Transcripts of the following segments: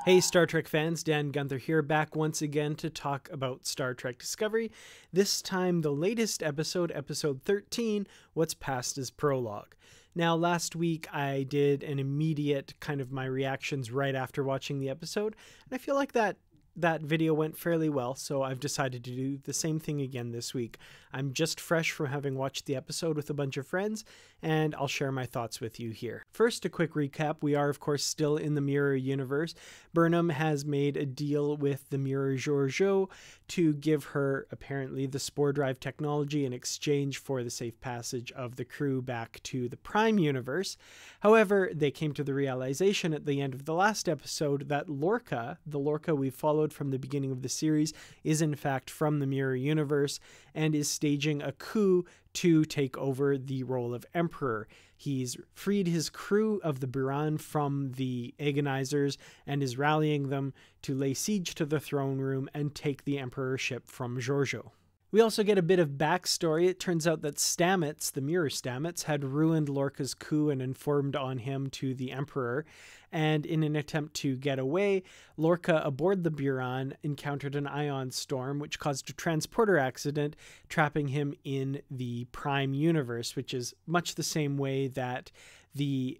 Hey Star Trek fans, Dan Gunther here, back once again to talk about Star Trek Discovery. This time the latest episode, episode 13, What's Past is Prologue. Now last week I did an immediate kind of my reactions right after watching the episode, and I feel like that video went fairly well, so I've decided to do the same thing again this week. I'm just fresh from having watched the episode with a bunch of friends, and I'll share my thoughts with you here. First, a quick recap. We are, of course, still in the Mirror Universe. Burnham has made a deal with the Mirror Giorgio to give her, apparently, the spore drive technology in exchange for the safe passage of the crew back to the Prime Universe. However, they came to the realization at the end of the last episode that Lorca, the Lorca we followed from the beginning of the series, is in fact from the Mirror Universe and is staging a coup to take over the role of Emperor. He's freed his crew of the Buran from the agonizers and is rallying them to lay siege to the throne room and take the emperorship from Giorgio. We also get a bit of backstory. It turns out that Stamets, the Mirror Stamets, had ruined Lorca's coup and informed on him to the Emperor. And in an attempt to get away, Lorca aboard the Buran encountered an ion storm, which caused a transporter accident, trapping him in the Prime Universe, which is much the same way that the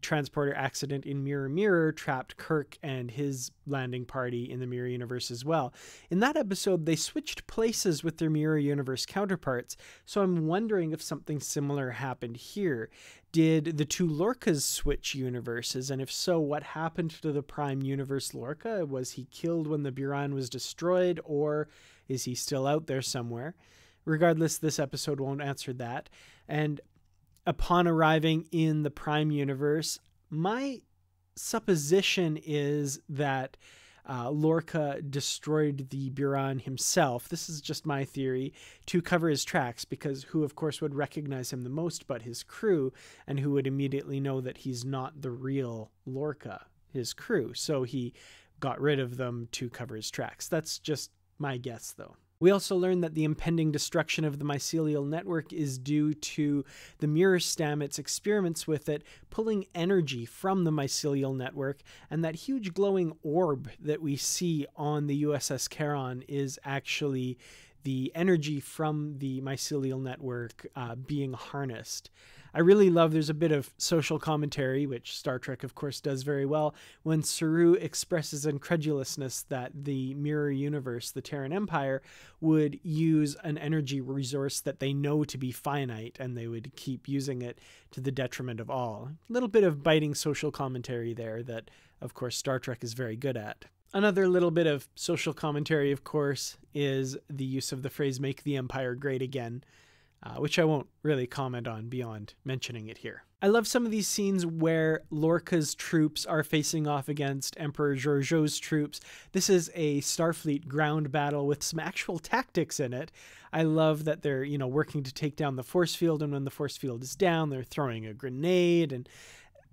transporter accident in Mirror Mirror trapped Kirk and his landing party in the Mirror Universe as well. In that episode, they switched places with their Mirror Universe counterparts, so I'm wondering if something similar happened here. Did the two Lorcas switch universes, and if so, what happened to the Prime Universe Lorca? Was he killed when the Buran was destroyed, or is he still out there somewhere? Regardless, this episode won't answer that. And upon arriving in the Prime Universe, my supposition is that Lorca destroyed the Buran himself. This is just my theory, to cover his tracks, because who of course would recognize him the most but his crew, and who would immediately know that he's not the real Lorca, his crew. So he got rid of them to cover his tracks. That's just my guess though. We also learned that the impending destruction of the mycelial network is due to the Mirror Stamets' experiments with it pulling energy from the mycelial network, and that huge glowing orb that we see on the USS Charon is actually the energy from the mycelial network being harnessed. I really love, there's a bit of social commentary, which Star Trek of course does very well, when Saru expresses incredulousness that the Mirror Universe, the Terran Empire, would use an energy resource that they know to be finite, and they would keep using it to the detriment of all. A little bit of biting social commentary there that of course Star Trek is very good at. Another little bit of social commentary, of course, is the use of the phrase "make the Empire great again," which I won't really comment on beyond mentioning it here. I love some of these scenes where Lorca's troops are facing off against Emperor Giorgio's troops. This is a Starfleet ground battle with some actual tactics in it. I love that they're, working to take down the force field, and when the force field is down, they're throwing a grenade, and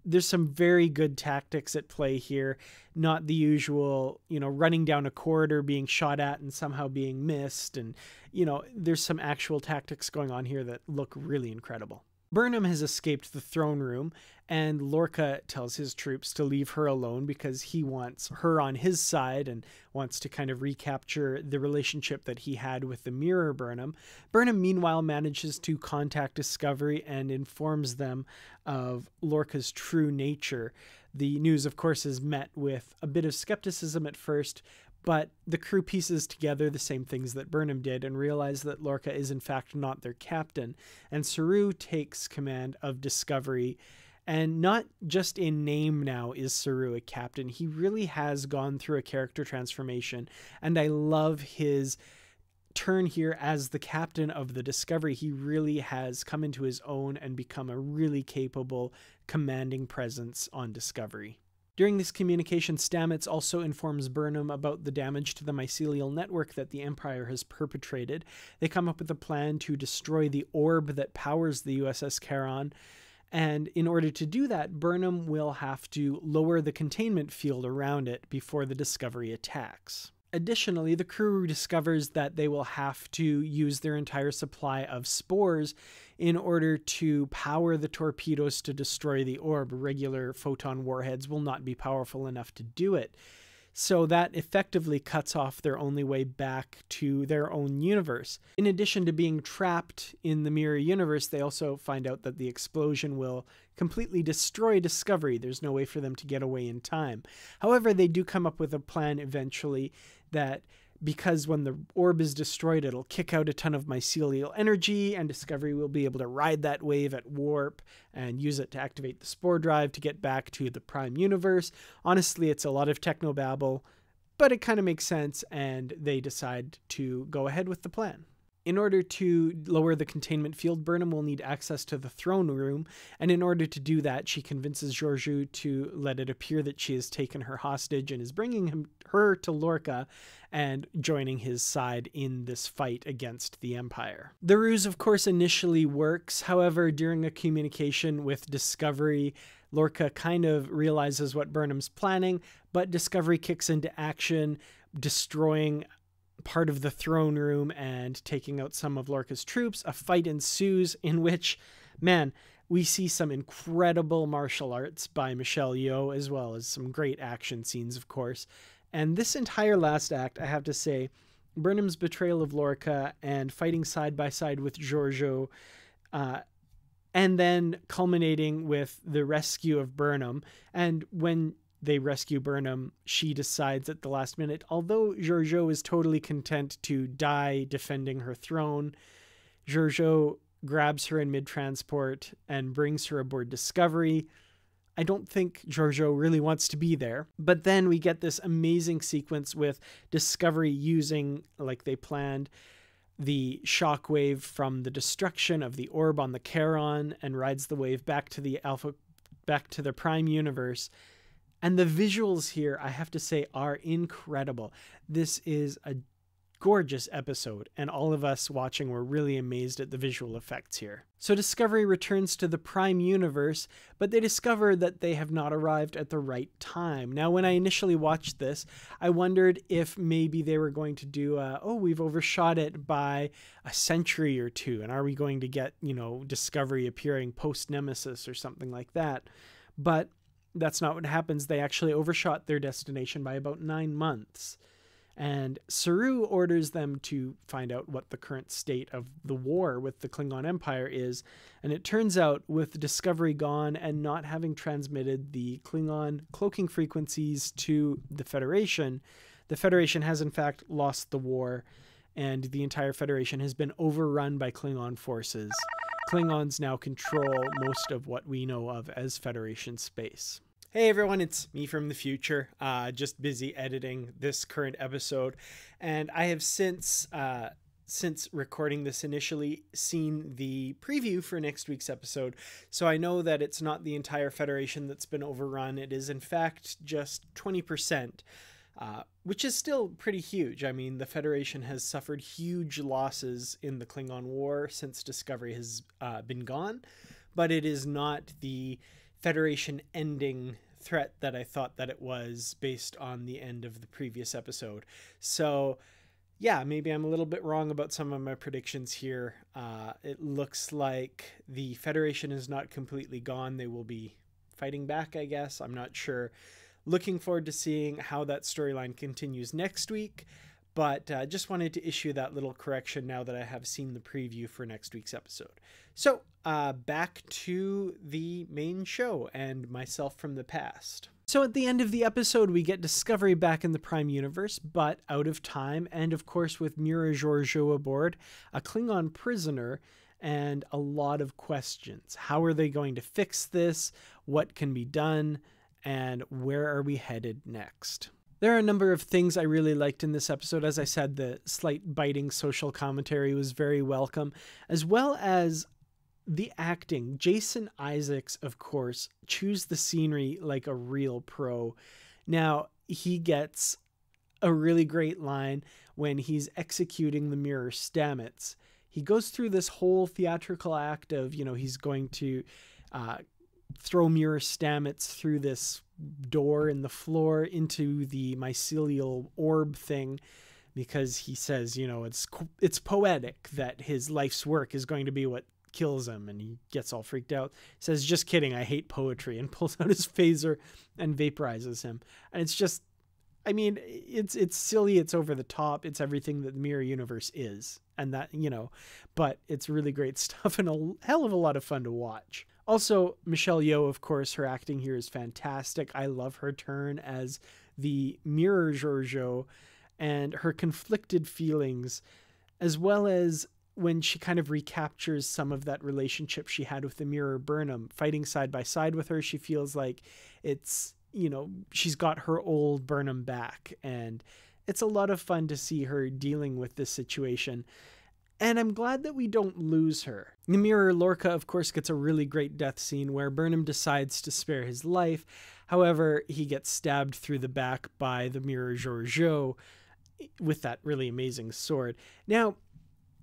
there's some very good tactics at play here. Not the usual, running down a corridor, being shot at and somehow being missed. And, there's some actual tactics going on here that look really incredible. Burnham has escaped the throne room, and Lorca tells his troops to leave her alone because he wants her on his side and wants to kind of recapture the relationship that he had with the Mirror Burnham. Burnham, meanwhile, manages to contact Discovery and informs them of Lorca's true nature. The news, of course, is met with a bit of skepticism at first, but the crew pieces together the same things that Burnham did and realize that Lorca is in fact not their captain. And Saru takes command of Discovery, and not just in name now is Saru a captain. He really has gone through a character transformation, and I love his turn here as the captain of the Discovery. He really has come into his own and become a really capable, commanding presence on Discovery. During this communication, Stamets also informs Burnham about the damage to the mycelial network that the Empire has perpetrated. They come up with a plan to destroy the orb that powers the USS Charon, and in order to do that, Burnham will have to lower the containment field around it before the Discovery attacks. Additionally, the crew discovers that they will have to use their entire supply of spores in order to power the torpedoes to destroy the orb. Regular photon warheads will not be powerful enough to do it. So that effectively cuts off their only way back to their own universe. In addition to being trapped in the mirror universe, they also find out that the explosion will completely destroy Discovery. There's no way for them to get away in time. However, they do come up with a plan eventually that, because when the orb is destroyed, it'll kick out a ton of mycelial energy, and Discovery will be able to ride that wave at warp and use it to activate the spore drive to get back to the Prime universe. Honestly, it's a lot of technobabble, but it kind of makes sense, and they decide to go ahead with the plan. In order to lower the containment field, Burnham will need access to the throne room, and in order to do that, she convinces Georgiou to let it appear that she has taken her hostage and is bringing her to Lorca and joining his side in this fight against the Empire. The ruse, of course, initially works. However, during a communication with Discovery, Lorca kind of realizes what Burnham's planning, but Discovery kicks into action, destroying part of the throne room and taking out some of Lorca's troops. A fight ensues in which, man, we see some incredible martial arts by Michelle Yeoh, as well as some great action scenes, of course. And this entire last act, I have to say, Burnham's betrayal of Lorca and fighting side by side with Georgiou, and then culminating with the rescue of Burnham. And when they rescue Burnham, she decides at the last minute, although Georgiou is totally content to die defending her throne, Georgiou grabs her in mid-transport and brings her aboard Discovery. I don't think Georgiou really wants to be there. But then we get this amazing sequence with Discovery using, like they planned, the shockwave from the destruction of the orb on the Charon and rides the wave back to the Prime universe. And the visuals here, I have to say, are incredible. This is a gorgeous episode, and all of us watching were really amazed at the visual effects here. So Discovery returns to the Prime universe, but they discover that they have not arrived at the right time. Now, when I initially watched this, I wondered if maybe they were going to do we've overshot it by a century or two, and are we going to get, Discovery appearing post-Nemesis or something like that? But that's not what happens. They actually overshot their destination by about 9 months. And Saru orders them to find out what the current state of the war with the Klingon Empire is. And it turns out, with Discovery gone and not having transmitted the Klingon cloaking frequencies to the Federation has in fact lost the war, and the entire Federation has been overrun by Klingon forces. Klingons now control most of what we know of as Federation space. Hey everyone, it's me from the future, just busy editing this current episode, and I have since recording this initially seen the preview for next week's episode, so I know that it's not the entire Federation that's been overrun. It is in fact just 20%, which is still pretty huge. I mean, the Federation has suffered huge losses in the Klingon War since Discovery has been gone, but it is not the Federation ending threat that I thought that it was based on the end of the previous episode. So yeah, maybe I'm a little bit wrong about some of my predictions here. It looks like the Federation is not completely gone. They will be fighting back, I guess. I'm not sure. Looking forward to seeing how that storyline continues next week, but just wanted to issue that little correction now that I have seen the preview for next week's episode. So back to the main show and myself from the past. So at the end of the episode, we get Discovery back in the Prime universe, but out of time, and of course with Mira Georgiou aboard, a Klingon prisoner, and a lot of questions. How are they going to fix this? What can be done? And where are we headed next? There are a number of things I really liked in this episode. As I said, the slight biting social commentary was very welcome, as well as the acting. Jason Isaacs, of course, chews the scenery like a real pro. Now, he gets a really great line when he's executing the mirror Stamets. He goes through this whole theatrical act of, he's going to throw mirror Stamets through this door in the floor into the mycelial orb thing, because he says, it's poetic that his life's work is going to be what kills him, and he gets all freaked out. He says, just kidding, I hate poetry, and pulls out his phaser and vaporizes him. And it's just I mean, it's silly, it's over the top, it's everything that the Mirror Universe is, and that, you know, but it's really great stuff and a hell of a lot of fun to watch. Also, Michelle Yeoh, of course, her acting here is fantastic. I love her turn as the Mirror Giorgio and her conflicted feelings, as well as when she kind of recaptures some of that relationship she had with the Mirror Burnham. Fighting side by side with her, she feels like it's, you know, she's got her old Burnham back, and it's a lot of fun to see her dealing with this situation. And I'm glad that we don't lose her. The Mirror Lorca, of course, gets a really great death scene where Burnham decides to spare his life. However, he gets stabbed through the back by the Mirror Giorgio with that really amazing sword. Now,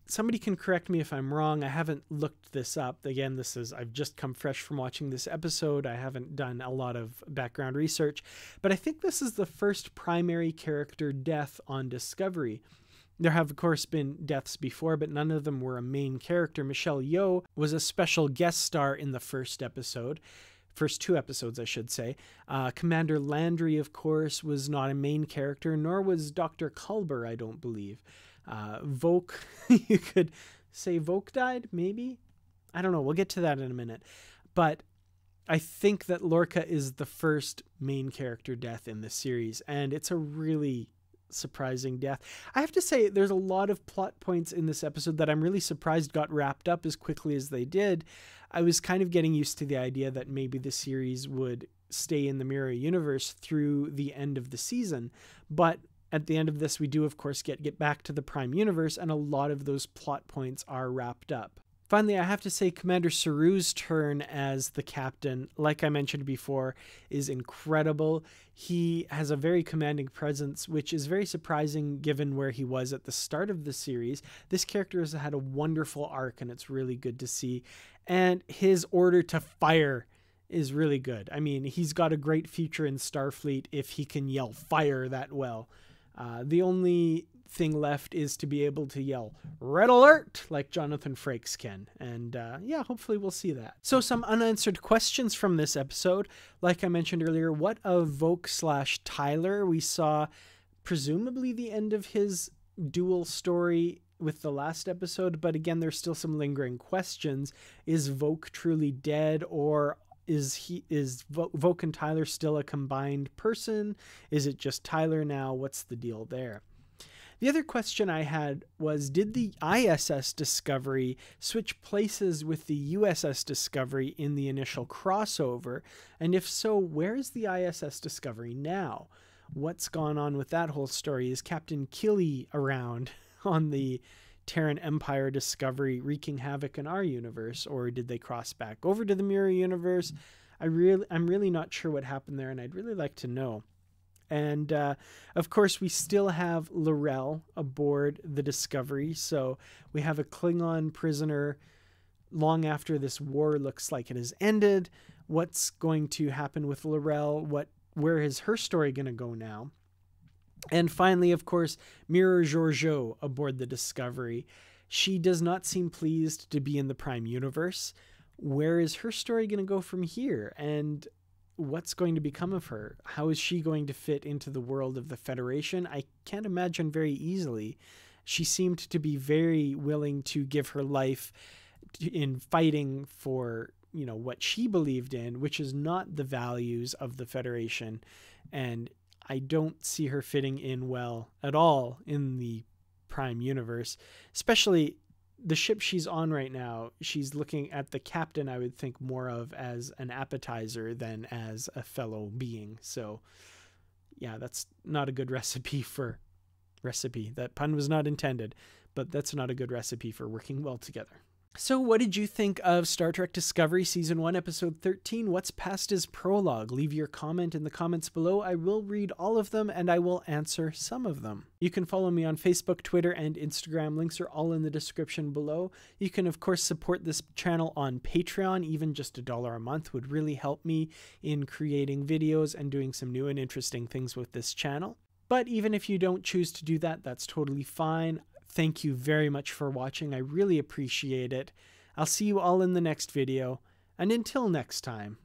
somebody can correct me if I'm wrong. I haven't looked this up. Again, I've just come fresh from watching this episode. I haven't done a lot of background research, but I think this is the first primary character death on Discovery. There have, of course, been deaths before, but none of them were a main character. Michelle Yeoh was a special guest star in the first two episodes, I should say. Commander Landry, of course, was not a main character, nor was Dr. Culber, I don't believe. Voq, you could say Voq died, maybe? I don't know. We'll get to that in a minute. But I think that Lorca is the first main character death in this series, and it's a really surprising death. I have to say, there's a lot of plot points in this episode that I'm really surprised got wrapped up as quickly as they did. I was kind of getting used to the idea that maybe the series would stay in the Mirror Universe through the end of the season, but at the end of this, we do, of course, get back to the Prime Universe, and a lot of those plot points are wrapped up. Finally, I have to say Commander Saru's turn as the captain, like I mentioned before, is incredible. He has a very commanding presence, which is very surprising given where he was at the start of the series. This character has had a wonderful arc, and it's really good to see. And his order to fire is really good. I mean, he's got a great future in Starfleet if he can yell fire that well. The only thing left is to be able to yell red alert like Jonathan Frakes can, and yeah, hopefully we'll see that. So some unanswered questions from this episode. Like I mentioned earlier, what of Voq/Tyler? We saw presumably the end of his dual story with the last episode, but again, there's still some lingering questions. Is Voq truly dead, or is Voq and Tyler still a combined person? Is it just Tyler now? What's the deal there? The other question I had was, did the ISS Discovery switch places with the USS Discovery in the initial crossover? And if so, where is the ISS Discovery now? What's gone on with that whole story? Is Captain Killy around on the Terran Empire Discovery wreaking havoc in our universe, or did they cross back over to the Mirror Universe? I'm really not sure what happened there, and I'd really like to know. And of course, we still have L'Rell aboard the Discovery, so we have a Klingon prisoner long after this war looks like it has ended. What's going to happen with L'Rell? Where is her story going to go now? And finally, of course, Mirror Giorgio aboard the Discovery. She does not seem pleased to be in the Prime Universe. Where is her story going to go from here? And what's going to become of her? How is she going to fit into the world of the Federation? I can't imagine very easily. She seemed to be very willing to give her life in fighting for, you know, what she believed in, which is not the values of the Federation. And I don't see her fitting in well at all in the Prime Universe, especially the ship she's on right now. She's looking at the captain, I would think, more of as an appetizer than as a fellow being. So yeah, that's not a good recipe. That pun was not intended, but that's not a good recipe for working well together. So what did you think of Star Trek Discovery Season 1, Episode 13? What's past is Prologue? Leave your comment in the comments below. I will read all of them, and I will answer some of them. You can follow me on Facebook, Twitter, and Instagram. Links are all in the description below. You can, of course, support this channel on Patreon. Even just $1 a month would really help me in creating videos and doing some new and interesting things with this channel. But even if you don't choose to do that, that's totally fine. Thank you very much for watching. I really appreciate it. I'll see you all in the next video. And until next time,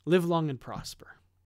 live long and prosper.